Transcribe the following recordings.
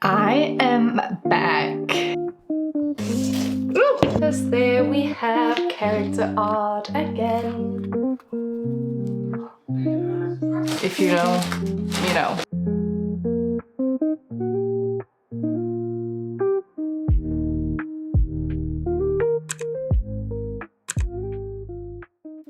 I am back. Because there we have character art again. If you know, you know.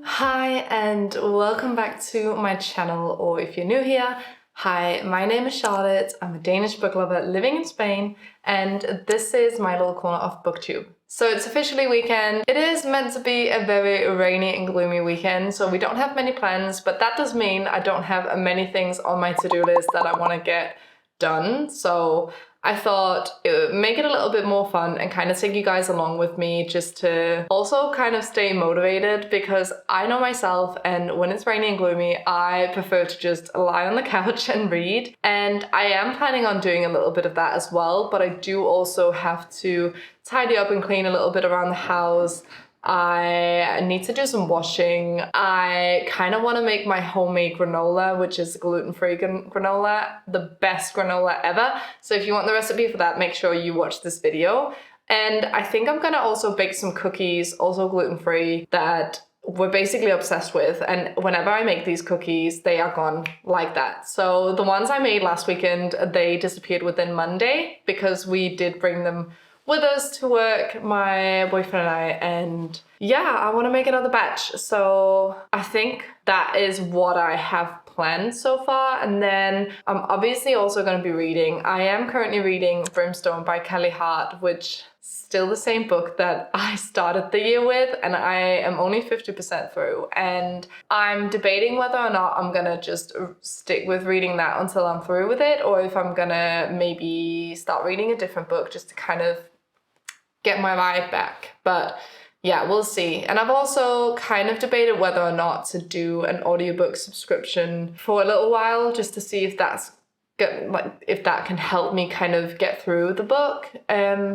Hi and welcome back to my channel, or if you're new here, hi, my name is Charlotte. I'm a Danish book lover living in Spain, and this is my little corner of BookTube. So it's officially weekend. It is meant to be a very rainy and gloomy weekend, so we don't have many plans, but that does mean I don't have many things on my to-do list that I want to get done. So I thought it would make it a little bit more fun and kind of take you guys along with me, just to also kind of stay motivated, because I know myself, and when it's rainy and gloomy, I prefer to just lie on the couch and read. And I am planning on doing a little bit of that as well, but I do also have to tidy up and clean a little bit around the house. I need to do some washing. I kind of want to make my homemade granola, which is gluten-free granola, the best granola ever. So if you want the recipe for that, make sure you watch this video. And I think I'm gonna also bake some cookies, also gluten-free, that we're basically obsessed with. And whenever I make these cookies, they are gone like that. So the ones I made last weekend, they disappeared within Monday because we did bring them with us to work, my boyfriend and I, and yeah, I want to make another batch. So I think that is what I have planned so far. And then I'm obviously also going to be reading. I am currently reading Brimstone by Kelly Hart, which is still the same book that I started the year with, and I am only 50% through. And I'm debating whether or not I'm gonna just stick with reading that until I'm through with it, or if I'm gonna maybe start reading a different book just to kind of get my vibe back. But yeah, we'll see. And I've also kind of debated whether or not to do an audiobook subscription for a little while, just to see if that's if that can help me kind of get through the book.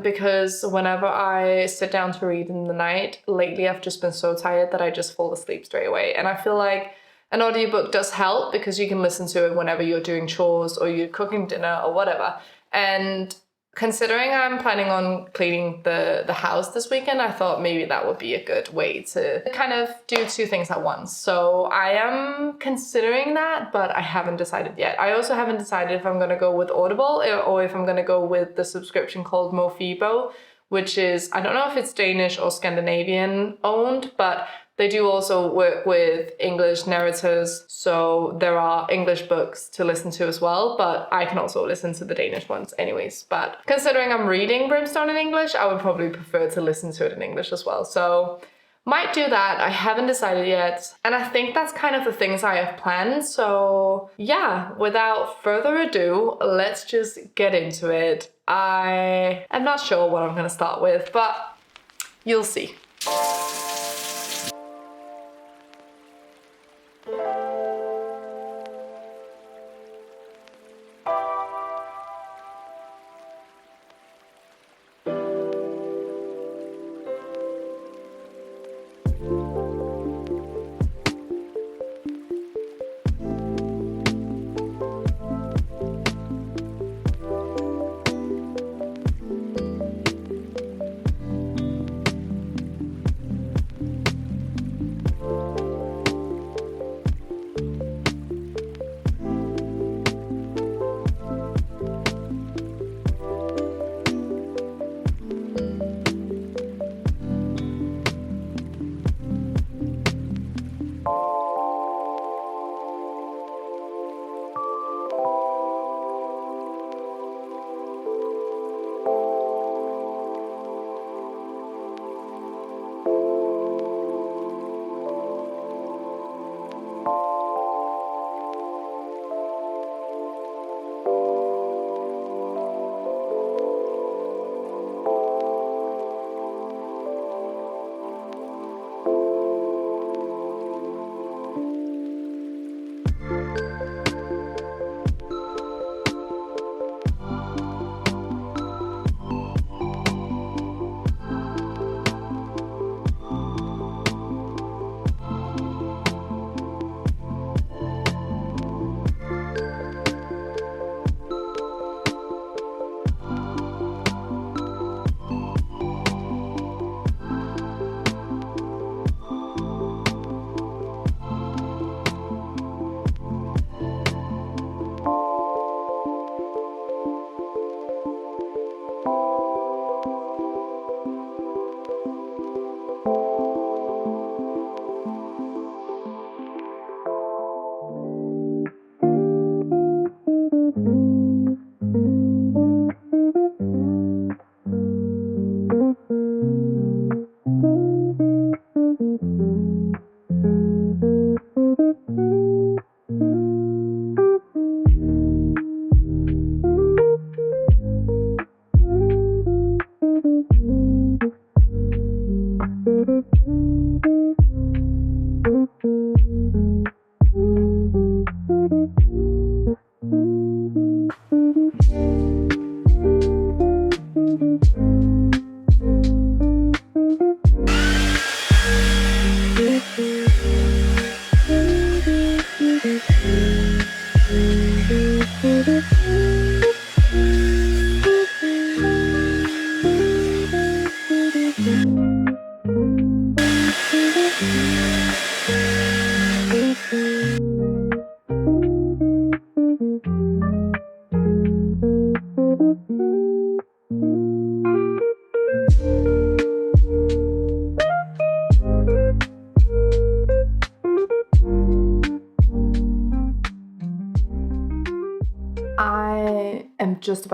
Because whenever I sit down to read in the night, lately I've just been so tired that I just fall asleep straight away. And I feel like an audiobook does help because you can listen to it whenever you're doing chores or you're cooking dinner or whatever. And considering I'm planning on cleaning the house this weekend, I thought maybe that would be a good way to kind of do two things at once. So I am considering that, but I haven't decided yet. I also haven't decided if I'm going to go with Audible or if I'm going to go with the subscription called Mofibo, which is, I don't know if it's Danish or Scandinavian owned, but they do also work with English narrators, so there are English books to listen to as well, but I can also listen to the Danish ones anyways. But considering I'm reading Brimstone in English, I would probably prefer to listen to it in English as well. So might do that. I haven't decided yet. And I think that's kind of the things I have planned. So yeah, without further ado, let's just get into it. I am not sure what I'm gonna start with, but you'll see.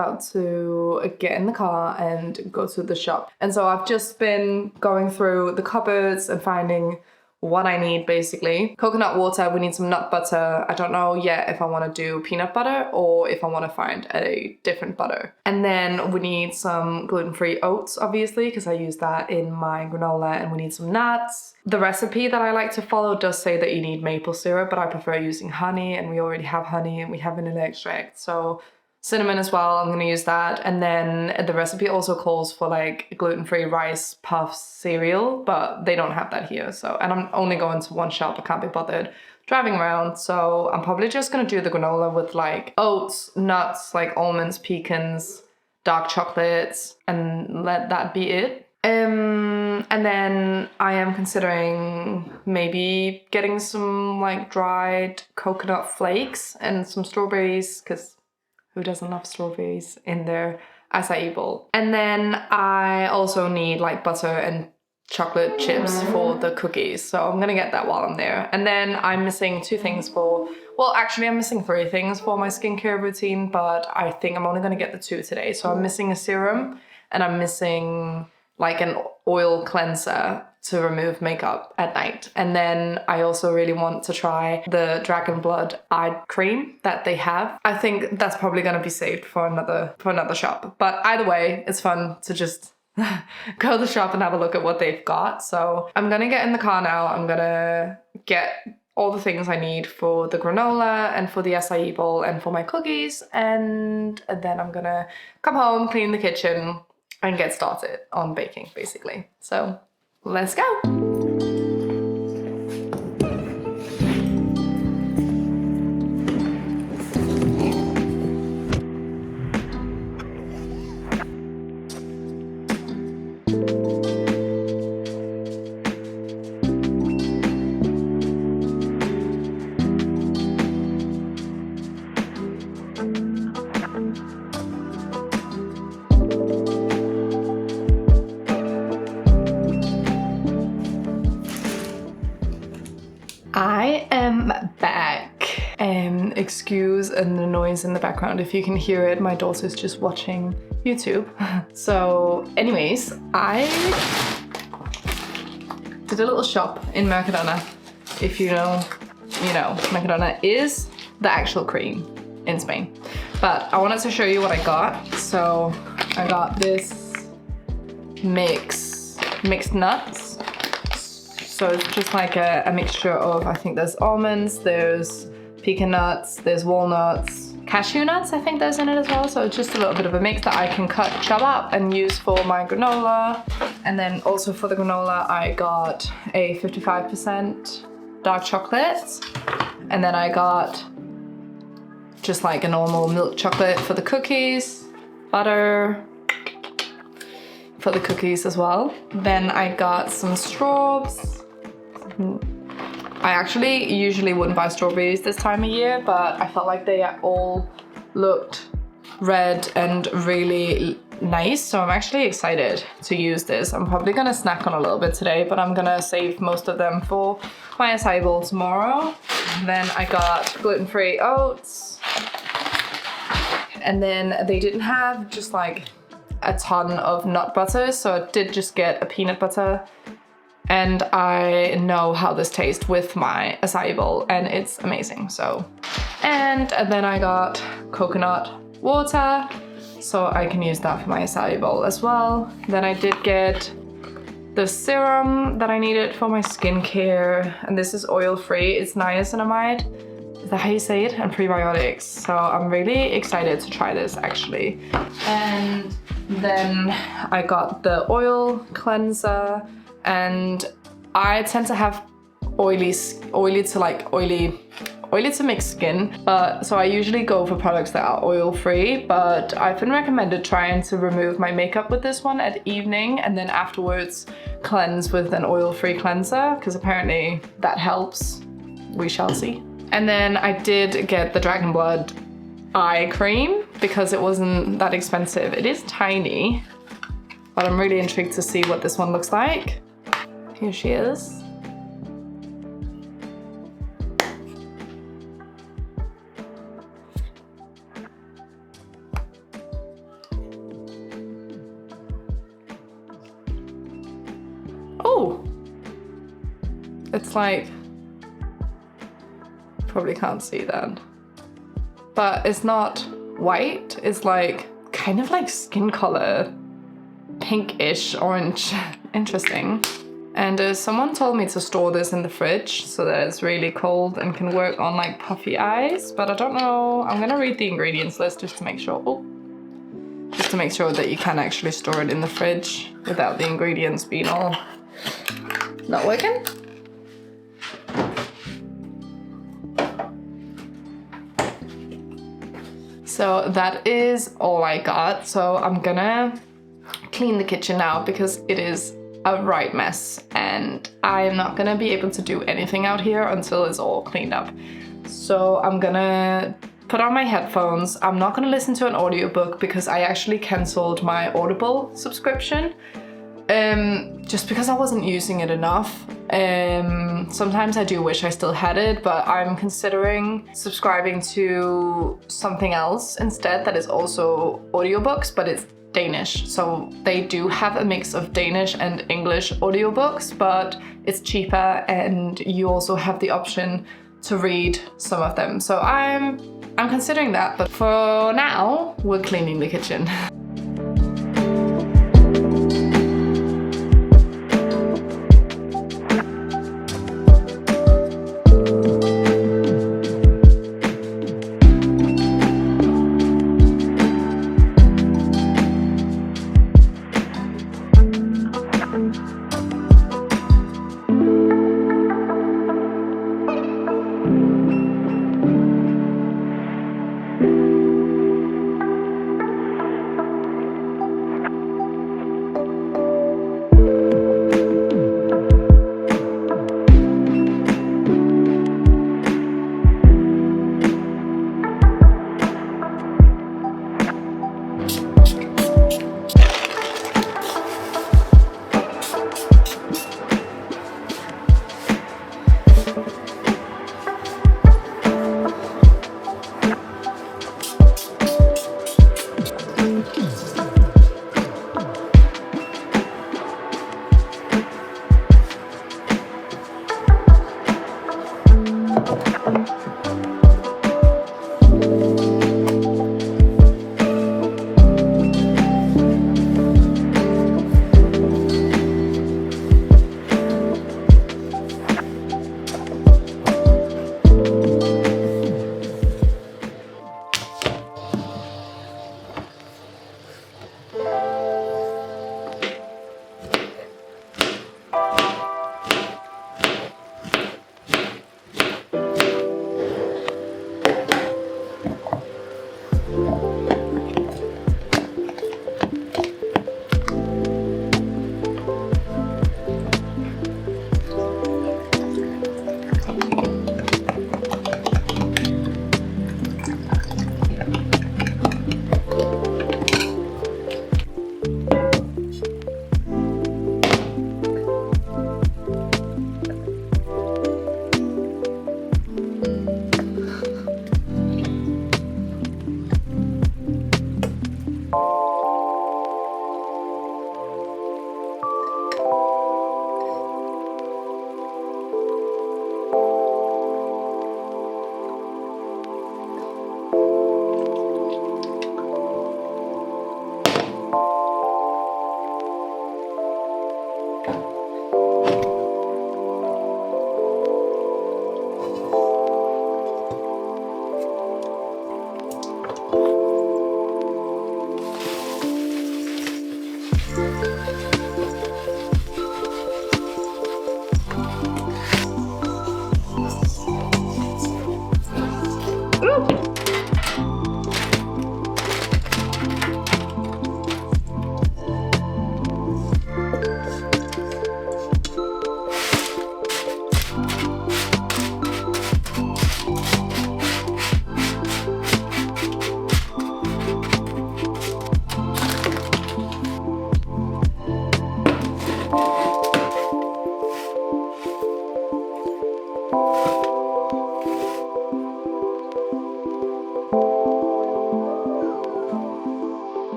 about to get in the car and go to the shop. And so I've just been going through the cupboards and finding what I need basically. Coconut water, we need some nut butter. I don't know yet if I want to do peanut butter or if I want to find a different butter. And then we need some gluten-free oats, obviously, because I use that in my granola, and we need some nuts. The recipe that I like to follow does say that you need maple syrup, but I prefer using honey, and we already have honey and we have vanilla extract. So cinnamon as well, I'm gonna use that. And then the recipe also calls for like gluten-free rice puff cereal, but they don't have that here. So, and I'm only going to one shop, I can't be bothered driving around. So I'm probably just gonna do the granola with like oats, nuts, like almonds, pecans, dark chocolates, and let that be it. And then I am considering maybe getting some like dried coconut flakes and some strawberries, because who doesn't love strawberries in their acai bowl? And then I also need like butter and chocolate chips for the cookies. So I'm gonna get that while I'm there. And then I'm missing 2 things for, well, actually I'm missing 3 things for my skincare routine, but I think I'm only gonna get the 2 today. So I'm missing a serum and I'm missing like an oil cleanser to remove makeup at night. And then I also really want to try the Dragon Blood eye cream that they have. I think that's probably gonna be saved for another shop. But either way, it's fun to just go to the shop and have a look at what they've got. So I'm gonna get in the car now. I'm gonna get all the things I need for the granola and for the acai bowl and for my cookies. And then I'm gonna come home, clean the kitchen, and get started on baking, basically. So let's go. I am back. Excuse the noise in the background if you can hear it. My daughter's just watching YouTube. So anyways, I did a little shop in Mercadona. If you know, you know, Mercadona is the actual cream in Spain. But I wanted to show you what I got. So I got this mixed nuts. So it's just like a mixture of, I think there's almonds, there's pecan nuts, there's walnuts, cashew nuts, I think there's in it as well. So it's just a little bit of a mix that I can chop up and use for my granola. And then also for the granola, I got a 55% dark chocolate. And then I got just like a normal milk chocolate for the cookies, butter for the cookies as well. Then I got some straws. I actually usually wouldn't buy strawberries this time of year, but I felt like they all looked red and really nice, so I'm actually excited to use this. I'm probably gonna snack on a little bit today, but I'm gonna save most of them for my acai bowl tomorrow. Then I got gluten-free oats, and then they didn't have just like a ton of nut butter, so I did just get a peanut butter. And I know how this tastes with my acai bowl, and it's amazing. So, and then I got coconut water, so I can use that for my acai bowl as well. Then I did get the serum that I needed for my skincare, and this is oil-free. It's niacinamide, is that how you say it? And prebiotics. So I'm really excited to try this actually. And then I got the oil cleanser. And I tend to have oily to mixed skin, but so I usually go for products that are oil-free, but I've been recommended trying to remove my makeup with this one at evening and then afterwards cleanse with an oil-free cleanser, because apparently that helps. We shall see. And then I did get the Dragon Blood eye cream because it wasn't that expensive. It is tiny, but I'm really intrigued to see what this one looks like. Here she is. Oh! It's like, probably can't see that. But it's not white, it's like, kind of like skin color, pinkish orange. Interesting. And someone told me to store this in the fridge so that it's really cold and can work on like puffy eyes, but I don't know. I'm gonna read the ingredients list just to make sure. Oh, just to make sure that you can actually store it in the fridge without the ingredients being all not working. So that is all I got. So I'm gonna clean the kitchen now because it is a right mess and I'm not gonna be able to do anything out here until it's all cleaned up. So I'm gonna put on my headphones. I'm not gonna listen to an audiobook because I actually cancelled my Audible subscription just because I wasn't using it enough. Sometimes I do wish I still had it, but I'm considering subscribing to something else instead that is also audiobooks, but it's Danish. So they do have a mix of Danish and English audiobooks, but it's cheaper and you also have the option to read some of them. So I'm considering that, but for now, we're cleaning the kitchen.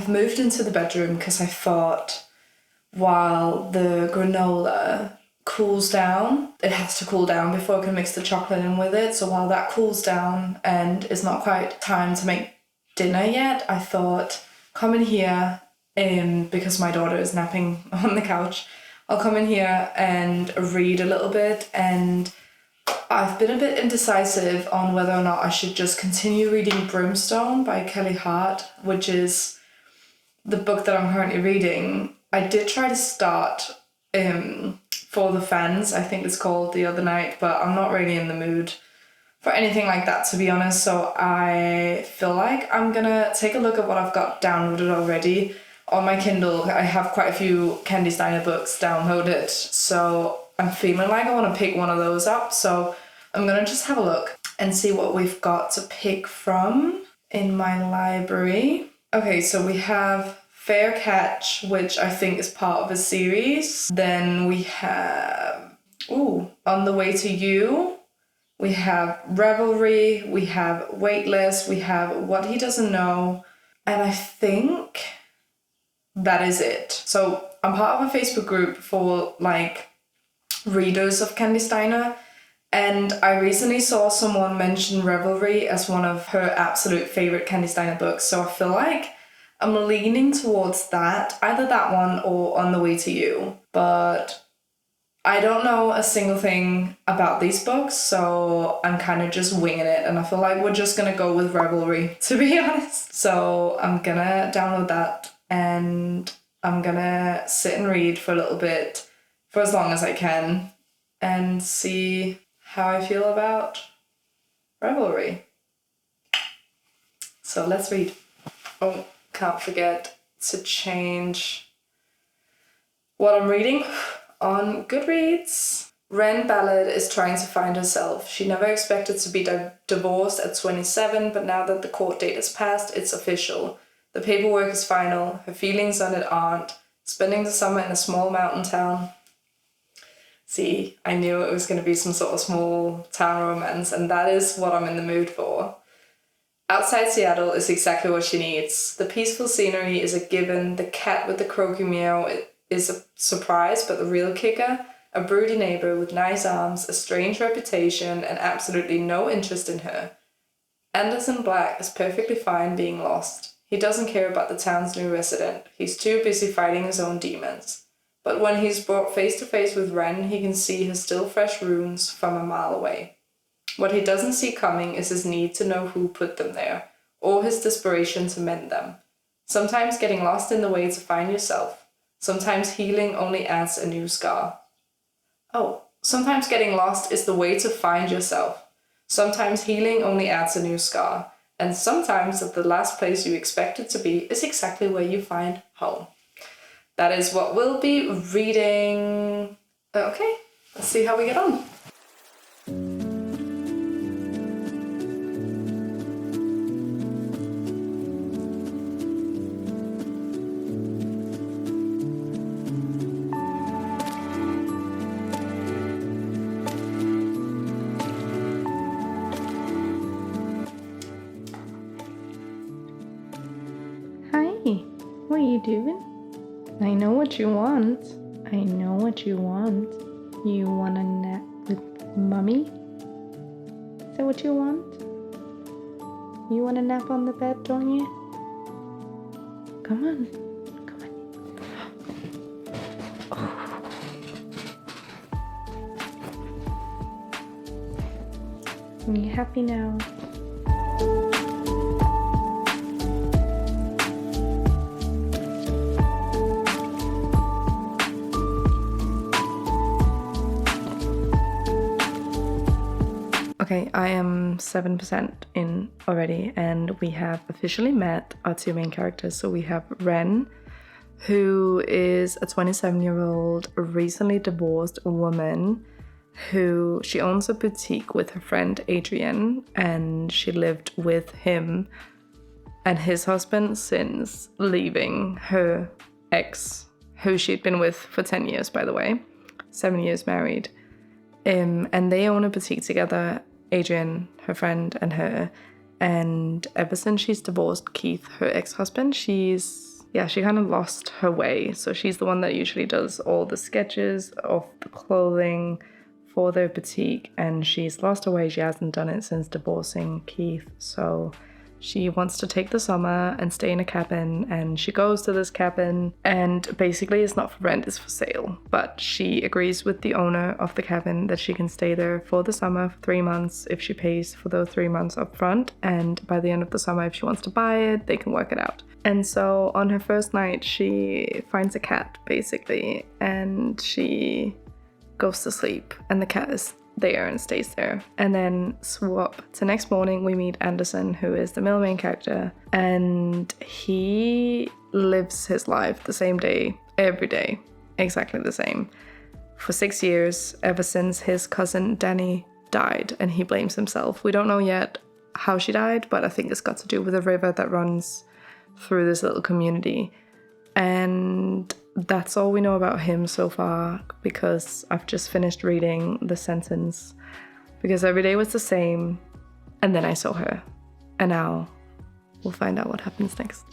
have moved into the bedroom because I thought while the granola cools down, it has to cool down before I can mix the chocolate in with it. So while that cools down and it's not quite time to make dinner yet, I thought, come in here, because my daughter is napping on the couch, I'll come in here and read a little bit. And I've been a bit indecisive on whether or not I should just continue reading Brimstone by Kelly Hart, which is the book that I'm currently reading. I did try to start For the Fans, I think it's called, the other night, but I'm not really in the mood for anything like that, to be honest. So I feel like I'm gonna take a look at what I've got downloaded already. On my Kindle, I have quite a few Candy Steiner books downloaded, so I'm feeling like I want to pick one of those up. So I'm gonna just have a look and see what we've got to pick from in my library. Okay, so we have Fair Catch, which I think is part of a series. Then we have, On the Way to You. We have Revelry, we have Weightless, we have What He Doesn't Know, and I think that is it. So I'm part of a Facebook group for like readers of Candy Steiner, and I recently saw someone mention Revelry as one of her absolute favorite Candy Steiner books. So I feel like I'm leaning towards that, either that one or On the Way to You. But I don't know a single thing about these books, so I'm kind of just winging it, and I feel like we're just gonna go with Revelry, to be honest. So I'm gonna download that, and I'm gonna sit and read for a little bit, for as long as I can, and see how I feel about Revelry. So let's read. Oh, can't forget to change what I'm reading on Goodreads. Ren Ballard is trying to find herself. She never expected to be divorced at 27, but now that the court date has passed, it's official. The paperwork is final. Her feelings on it aren't. Spending the summer in a small mountain town. See, I knew it was going to be some sort of small town romance, and that is what I'm in the mood for. Outside Seattle is exactly what she needs. The peaceful scenery is a given. The cat with the croaky meow is a surprise, but the real kicker, a broody neighbor with nice arms, a strange reputation, and absolutely no interest in her. Anderson Black is perfectly fine being lost. He doesn't care about the town's new resident. He's too busy fighting his own demons. But when he's brought face to face with Ren, he can see her still fresh wounds from a mile away. What he doesn't see coming is his need to know who put them there, or his desperation to mend them. Sometimes getting lost in the way to find yourself. Sometimes healing only adds a new scar. Sometimes getting lost is the way to find yourself. Sometimes healing only adds a new scar. And sometimes that the last place you expected to be is exactly where you find home. That is what we'll be reading. Okay, let's see how we get on. What are you doing? I know what you want. I know what you want. You want a nap with Mummy? Is that what you want? You want a nap on the bed, don't you? Come on. Come on. Are you happy now? Okay, I am 7% in already, and we have officially met our two main characters. So we have Ren, who is a 27-year-old recently divorced woman who she owns a boutique with her friend Adrian, and she lived with him and his husband since leaving her ex, who she'd been with for 10 years, by the way, 7 years married. And they own a boutique together, Adrian, her friend, and her. And ever since she's divorced Keith, her ex-husband, she's yeah, she kind of lost her way. So she's the one that usually does all the sketches of the clothing for their boutique, and she's lost her way. She hasn't done it since divorcing Keith. So she wants to take the summer and stay in a cabin, and she goes to this cabin, and basically it's not for rent, it's for sale. But she agrees with the owner of the cabin that she can stay there for the summer for 3 months if she pays for those 3 months up front, and by the end of the summer, if she wants to buy it, they can work it out. And so on her first night, she finds a cat basically, and she goes to sleep, and the cat is there and stays there. And then swap to next morning, we meet Anderson, who is the male main character, and he lives his life the same day every day, exactly the same, for 6 years, ever since his cousin Danny died, and he blames himself. We don't know yet how she died, but I think it's got to do with a river that runs through this little community. And that's all we know about him so far, because I've just finished reading the sentence, because every day was the same, and then I saw her, and now we'll find out what happens next.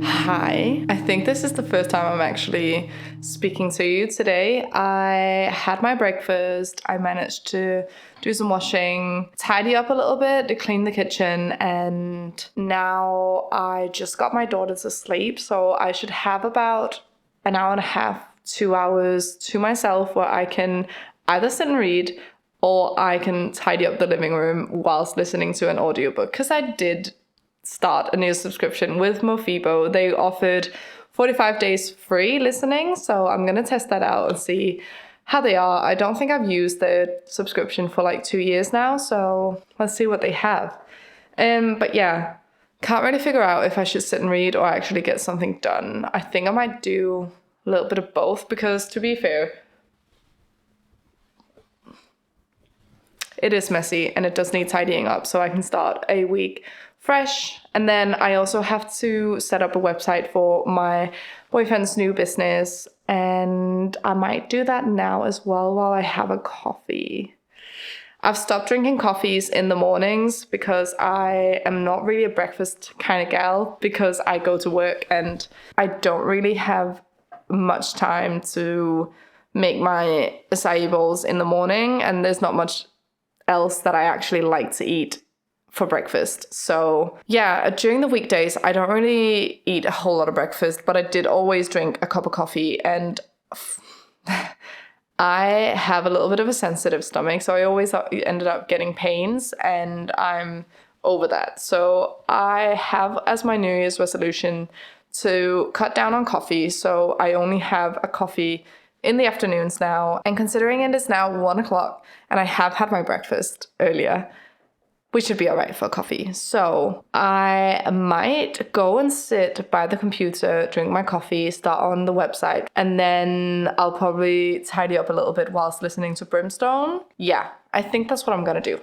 Hi, I think this is the first time I'm actually speaking to you today. I had my breakfast, I managed to do some washing, tidy up a little bit, to clean the kitchen, and now I just got my daughter to sleep, so I should have about an hour and a half, 2 hours to myself where I can either sit and read or I can tidy up the living room whilst listening to an audiobook, because I did start a new subscription with Mofibo. They offered 45 days free listening, so I'm gonna test that out and see how they are. I don't think I've used the subscription for like 2 years now, so let's see what they have. But yeah, can't really figure out if I should sit and read or actually get something done. I think I might do a little bit of both, because to be fair, it is messy and it does need tidying up, so I can start a week fresh. And then I also have to set up a website for my boyfriend's new business, and I might do that now as well while I have a coffee. I've stopped drinking coffees in the mornings because I am not really a breakfast kind of gal, because I go to work and I don't really have much time to make my acai bowls in the morning, and there's not much else that I actually like to eat for breakfast. So yeah, during the weekdays, I don't really eat a whole lot of breakfast, but I did always drink a cup of coffee, and I have a little bit of a sensitive stomach, so I always ended up getting pains, and I'm over that. So I have as my New Year's resolution to cut down on coffee. So I only have a coffee in the afternoons now. And considering it is now 1 o'clock and I have had my breakfast earlier, we should be all right for coffee. So I might go and sit by the computer, drink my coffee, start on the website, and then I'll probably tidy up a little bit whilst listening to Brimstone. Yeah, I think that's what I'm gonna do.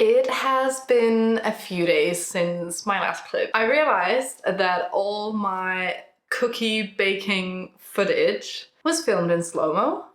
It has been a few days since my last clip. I realized that all my cookie baking footage was filmed in slow-mo.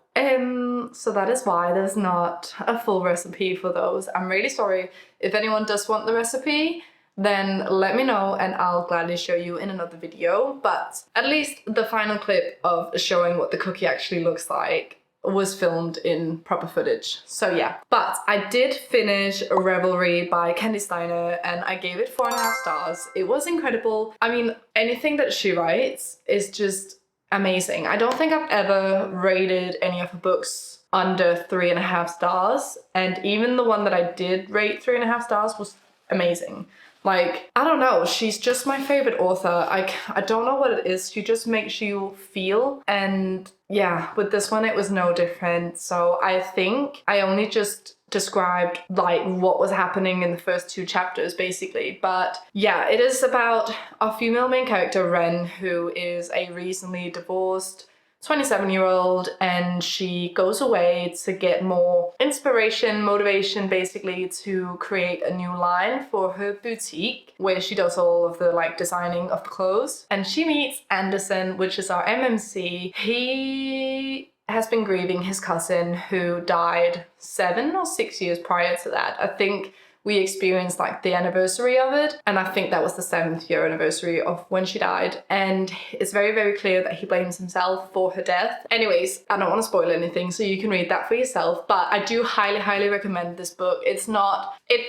So that is why there's not a full recipe for those. I'm really sorry. If anyone does want the recipe, then let me know and I'll gladly show you in another video. But at least the final clip of showing what the cookie actually looks like was filmed in proper footage. So yeah, but I did finish Revelry by Candy Steiner and I gave it 4.5 stars. It was incredible. I mean, anything that she writes is just amazing. I don't think I've ever rated any of her books under 3.5 stars. And even the one that I did rate 3.5 stars was amazing. Like, I don't know, she's just my favorite author. I don't know what it is, she just makes you feel. And yeah, with this one it was no different. So I think I only just described like what was happening in the first 2 chapters basically. But yeah, it is about our female main character Ren, who is a recently divorced 27-year-old, and she goes away to get more inspiration, motivation basically, to create a new line for her boutique where she does all of the like designing of the clothes. And she meets Anderson, which is our MMC. He has been grieving his cousin who died 7 or 6 years prior to that. I think we experienced like the anniversary of it, and I think that was the 7th year anniversary of when she died. And it's very, very clear that he blames himself for her death. Anyways, I don't want to spoil anything, so you can read that for yourself, but I do highly, highly recommend this book. It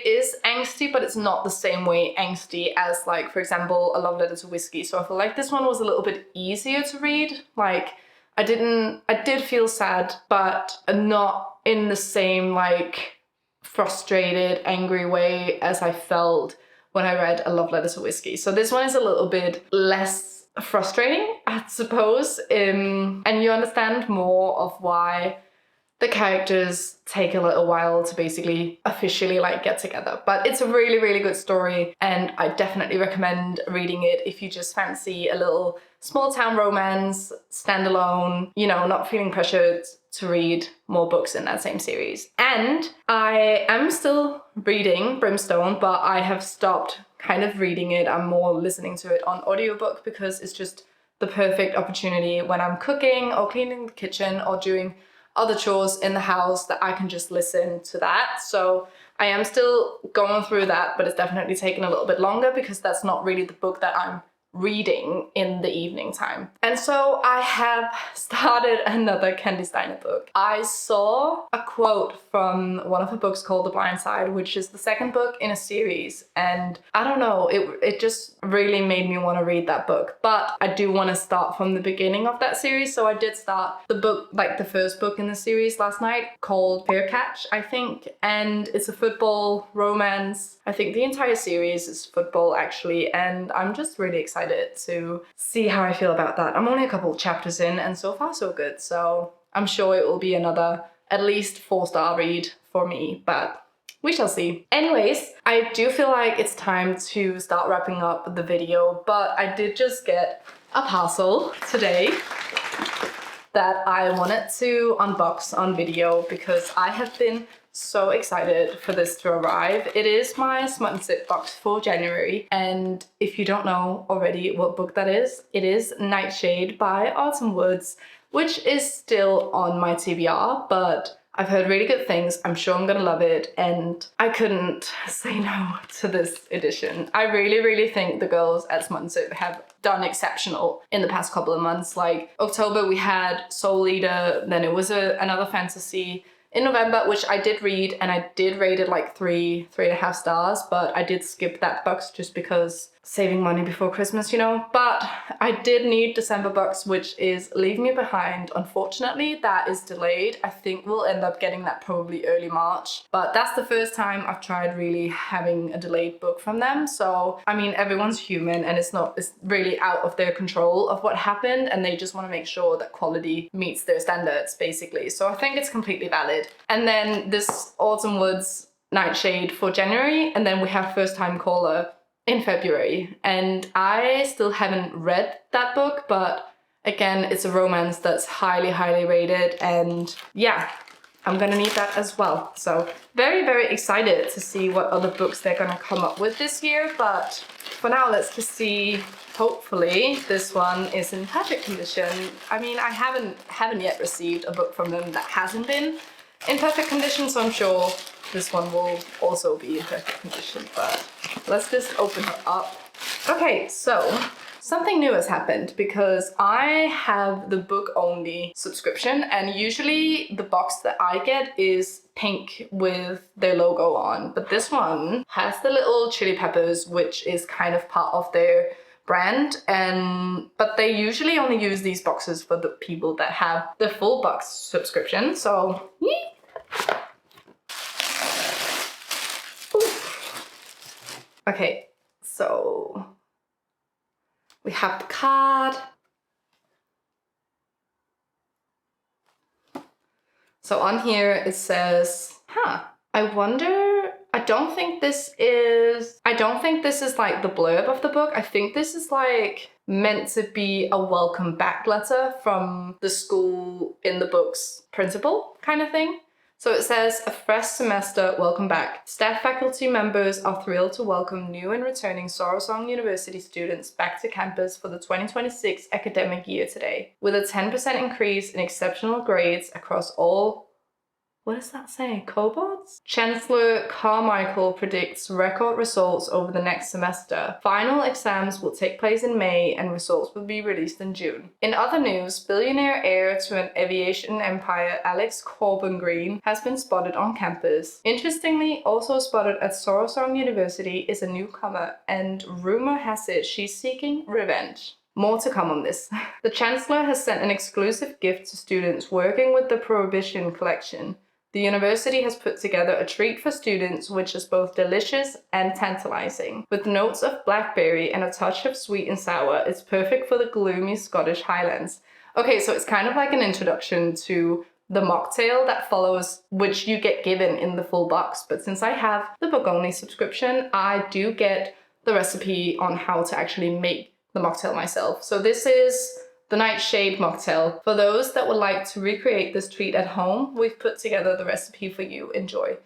is angsty, but it's not the same way angsty as like, for example, A Love Letter to Whiskey. So I feel like this one was a little bit easier to read. Like, I did feel sad, but not in the same like frustrated, angry way as I felt when I read A Love Letter to Whiskey. So this one is a little bit less frustrating, I suppose. And you understand more of why the characters take a little while to basically officially like get together. But it's a really, really good story, and I definitely recommend reading it if you just fancy a little small town romance, standalone, you know, not feeling pressured to read more books in that same series. And I am still reading Brimstone, but I have stopped kind of reading it. I'm more listening to it on audiobook because it's just the perfect opportunity when I'm cooking or cleaning the kitchen or doing other chores in the house that I can just listen to that. So I am still going through that, but it's definitely taken a little bit longer because that's not really the book that I'm reading in the evening time. And so I have started another Candy Steiner book. I saw a quote from one of her books called The Blind Side, which is the second book in a series, and I don't know, it just really made me want to read that book. But I do want to start from the beginning of that series, so I did start the book, like the first book in the series last night, called Fair Catch, I think, and it's a football romance. I think the entire series is football actually, and I'm just really excited to see how I feel about that. I'm only a couple chapters in, and so far so good, so I'm sure it will be another at least 4-star read for me, but we shall see. Anyways, I do feel like it's time to start wrapping up the video, but I did just get a parcel today that I wanted to unbox on video because I have been so excited for this to arrive. It is my Smut&sip box for January, and if you don't know already what book that is, it is Nightshade by Autumn Woods, which is still on my TBR, but I've heard really good things. I'm sure I'm gonna love it, and I couldn't say no to this edition. I really, really think the girls at Smut&sip have done exceptional in the past couple of months. Like October we had Soul Eater, then it was another fantasy. In November, which I did read, and I did rate it like 3.5 stars, but I did skip that box just because saving money before Christmas, you know. But I did need December box, which is Leave Me Behind. Unfortunately, that is delayed. I think we'll end up getting that probably early March, but that's the first time I've tried really having a delayed book from them. So, I mean, everyone's human, and it's really out of their control of what happened, and they just want to make sure that quality meets their standards, basically. So I think it's completely valid. And then this Autumn Woods Nightshade for January, and then we have First Time Caller in February. And I still haven't read that book, but again, it's a romance that's highly, highly rated, and yeah, I'm gonna need that as well. So very, very excited to see what other books they're gonna come up with this year. But for now, let's just see. Hopefully this one is in perfect condition. I mean, I haven't yet received a book from them that hasn't been in perfect condition, so I'm sure this one will also be in perfect condition, but let's just open her up. Okay, so something new has happened because I have the book only subscription, and usually the box that I get is pink with their logo on, but this one has the little chili peppers, which is kind of part of their brand, but they usually only use these boxes for the people that have the full box subscription. So okay, so we have the card. So on here it says, I don't think this is like the blurb of the book. I think this is like meant to be a welcome back letter from the school in the book's principal kind of thing. So it says, a fresh semester, welcome back. Staff faculty members are thrilled to welcome new and returning Sorosong University students back to campus for the 2026 academic year today. With a 10% increase in exceptional grades across all, what does that say, cohorts? Chancellor Carmichael predicts record results over the next semester. Final exams will take place in May and results will be released in June. In other news, billionaire heir to an aviation empire Alex Corbin Green has been spotted on campus. Interestingly, also spotted at Sorosong University is a newcomer, and rumor has it she's seeking revenge. More to come on this. The Chancellor has sent an exclusive gift to students working with the Prohibition collection. the university has put together a treat for students which is both delicious and tantalizing. With notes of blackberry and a touch of sweet and sour, it's perfect for the gloomy Scottish Highlands. Okay, so it's kind of like an introduction to the mocktail that follows, which you get given in the full box. But since I have the book-only subscription, I do get the recipe on how to actually make the mocktail myself. So this is the Nightshade mocktail. For those that would like to recreate this treat at home, we've put together the recipe for you. Enjoy.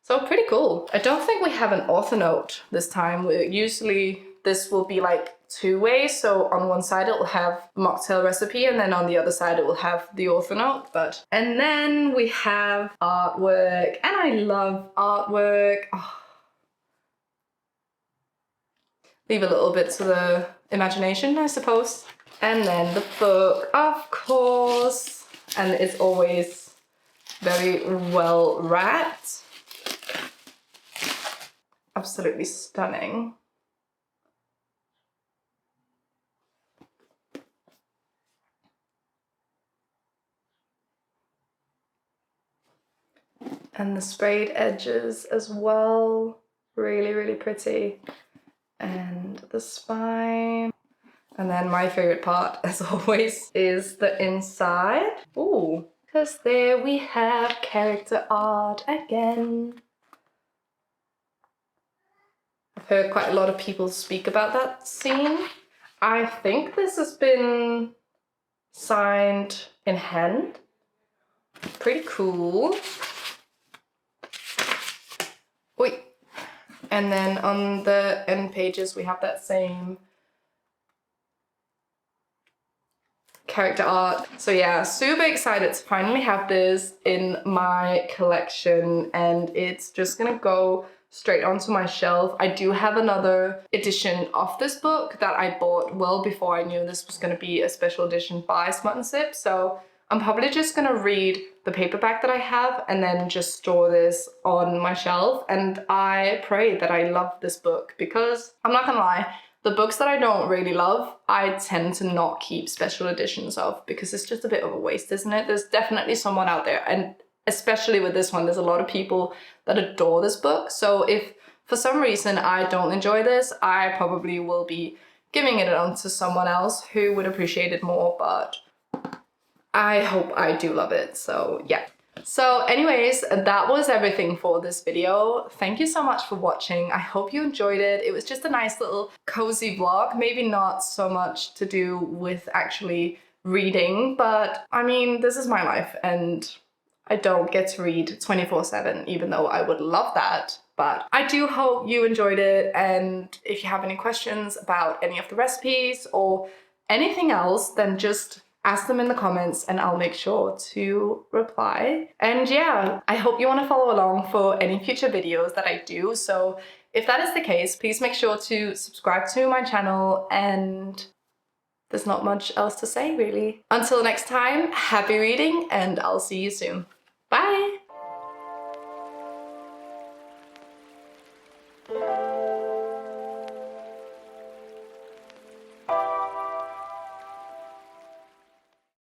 So pretty cool. I don't think we have an author note this time. Usually this will be like two ways. So on one side it will have mocktail recipe, and then on the other side it will have the author note. And then we have artwork, and I love artwork. Oh. Leave a little bit to the imagination, I suppose. And then the book, of course, and it's always very well wrapped. Absolutely stunning. And the sprayed edges as well, really, really pretty. And the spine. And then my favorite part, as always, is the inside. Ooh, because there we have character art again. I've heard quite a lot of people speak about that scene. I think this has been signed in hand. Pretty cool. Wait. And then on the end pages, we have that same character art. So yeah, super excited to finally have this in my collection, and it's just gonna go straight onto my shelf. I do have another edition of this book that I bought well before I knew this was gonna be a special edition by Smut&sip, so I'm probably just gonna read the paperback that I have and then just store this on my shelf. And I pray that I love this book, because I'm not gonna lie, the books that I don't really love, I tend to not keep special editions of, because it's just a bit of a waste, isn't it? There's definitely someone out there, and especially with this one, there's a lot of people that adore this book. So if for some reason I don't enjoy this, I probably will be giving it on to someone else who would appreciate it more, but I hope I do love it, so yeah. So anyways, that was everything for this video. Thank you so much for watching. I hope you enjoyed it. It was just a nice little cozy vlog, maybe not so much to do with actually reading, but I mean, this is my life and I don't get to read 24/7, even though I would love that. But I do hope you enjoyed it, and if you have any questions about any of the recipes or anything else, then just ask them in the comments and I'll make sure to reply. And yeah, I hope you want to follow along for any future videos that I do. So if that is the case, please make sure to subscribe to my channel, and there's not much else to say really. Until next time, happy reading, and I'll see you soon. Bye!